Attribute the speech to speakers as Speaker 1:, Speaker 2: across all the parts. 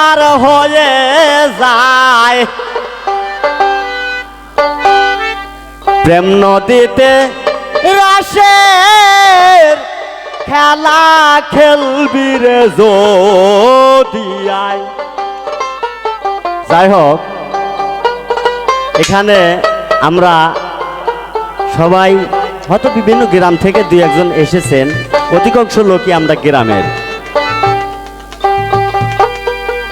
Speaker 1: পার হয়ে যায় প্রেম নদীতে রসের খেলা খেলবি রে যদি আয়। যাই হোক, এখানে আমরা সবাই হয়তো বিভিন্ন গ্রাম থেকে দুই একজন এসেছেন, অধিকাংশ লোকই আমরা গ্রামের,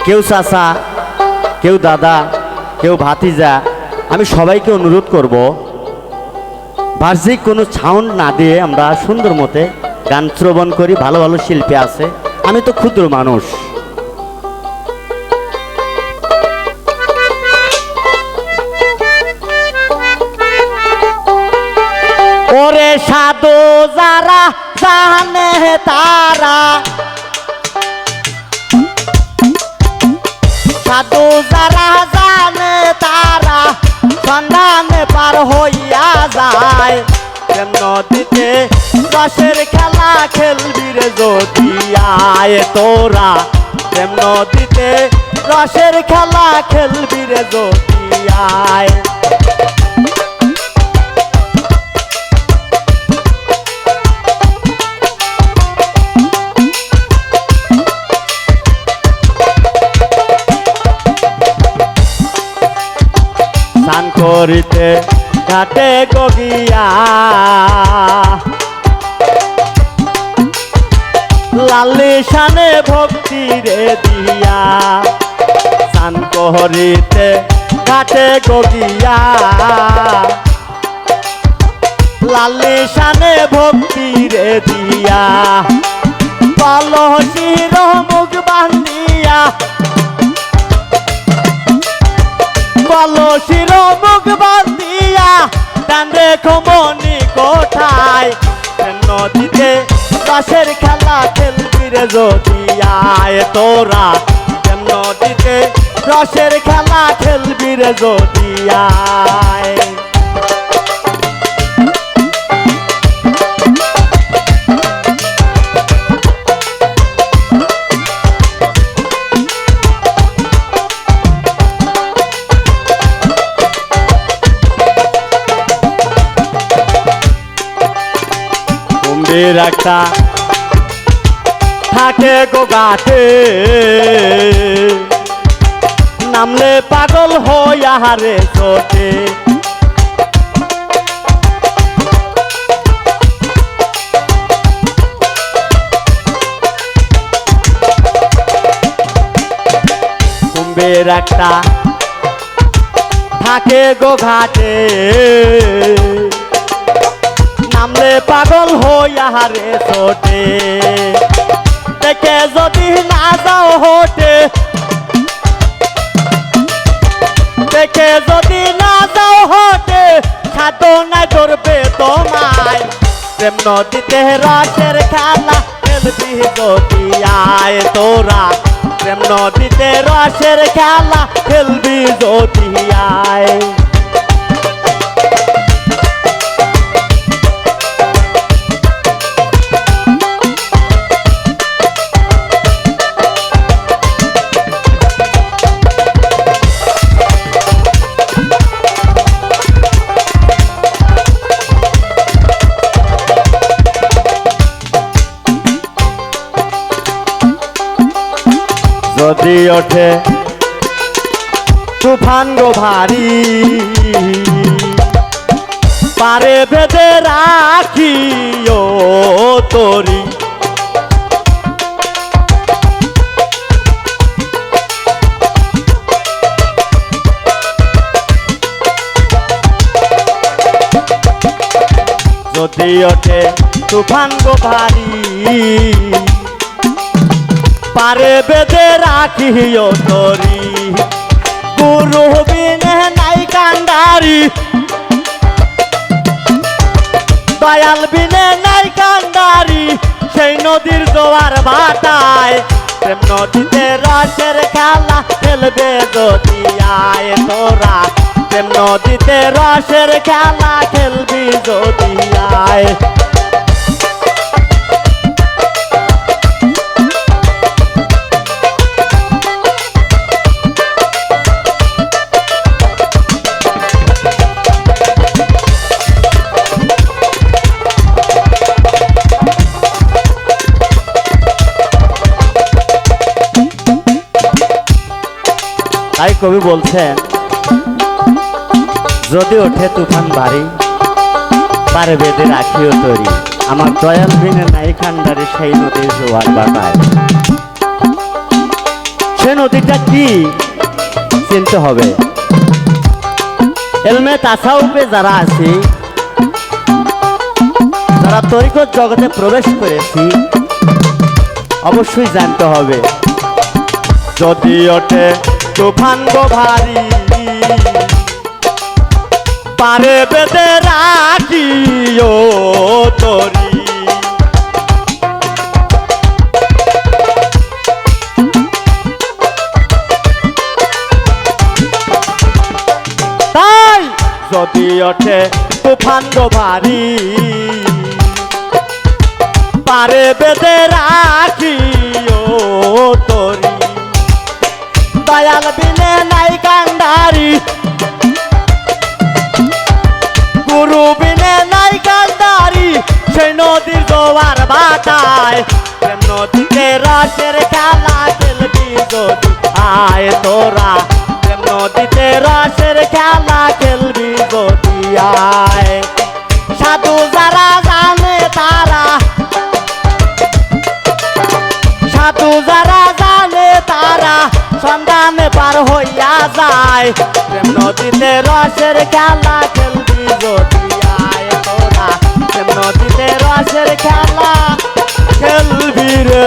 Speaker 1: কেউ চাচা, কেউ দাদা, কেউ ভাতিজা। আমি সবাইকে অনুরোধ করব বাহ্যিক কোনো সাউন্ড না দিয়ে আমরা সুন্দর মতে গান শ্রবণ করি। ভালো ভালো শিল্পী আছে, আমি তো ক্ষুদ্র মানুষ। ওরে সাধু যারা জানে তারা, সাধু যারা জানে তারা সন্ধানে পার হইয়া যায় প্রেম নদীতে রসের খেলা খেলবি রে যদি আয় তোরা প্রেম নদীতে রসের খেলা খেলবি রে যদি আয়। স্নান করিতে ঘাটে গিয়া লালি শানে ভক্তি রে দিয়া, স্নান করিতে ঘাটে গিয়া লালি শানে ভক্তি রে দিয়া, কলসির মুখ বান্ধিয়া, কলসির মুখ বান্ধিয়া টান রেখো মনি কোঠায় প্রেম নদীতে রসের খেলা খেলবি রে যদি আয় তোরা প্রেম নদীতে রসের খেলা খেলবি রে যদি আয়। কুম্ভীর একটা থাকে গো গাছে, নামলে পাগল হইয়া হারে চোটে, কুম্ভীর একটা থাকে গো ঘাটে, নামলে পাগল হইয়া হারে ছোটে, দেখে যদি না যাও হোটে, দেখে যদি না যাও হোটে সাধনায় ধরবে তোমায় প্রেম নদীতে রসের খেলা খেলবি যদি আয় তোরা প্রেম নদীতে রসের খেলা খেলবি যদি আয়। যদি ওঠে তুফান গো ভারী পারে বেঁধে রাখি ও তোরি, যদি ওঠে তুফান গো ভারী পারে বেঁধে রাখিও তোরি, গুরু বিনে নাই কান্ডারি, দয়াল বিনে নাই কান্ডারি, সেই নদীর জোয়ার ভাটায় প্রেম নদীতে রসের খেলা খেলবে যদি আয় তোরা প্রেম নদীতে রসের খেলা খেলবি যদি আয়। তাই কবি বলছেন, যদি ওঠে তুফান ভারী পারে বেঁধে রাখিও তরি, আমার দয়াল ভেঙে নাই কান্ডারে সেই নদীর জোয়ার বাটায়। সে নদীটা কি চিনতে হবে। এলমে তাসাউফে যারা আছি, যারা তরিকত জগতে প্রবেশ করেছি, অবশ্যই জানতে হবে, যদি ওঠে তুফান গো ভারী পারে বেঁধে রাখিও তরি। তাই যদি ওঠে তুফান গো ভারী পারে বেঁধে রাখিও তরি, দয়াল বিনে নাই কান্ডারি, গুরু বিনে নাই কান্ডারি, সেই নদীর জোয়ার বাটায়। প্রেম নদীতে রসের খেলা খেলবি যদি আয় তোরা, প্রেম নদীতে রসের খেলা খেলবি যদি আয়। সাধু যারা জানে তারা, সাধু যারা জানে তারা সন্ধানে পার হইয়া যায়। প্রেম নদীতে রসের খেলা খেলবি যদি আয় তোরা, প্রেম নদীতে রসের খেলা খেলবি রে।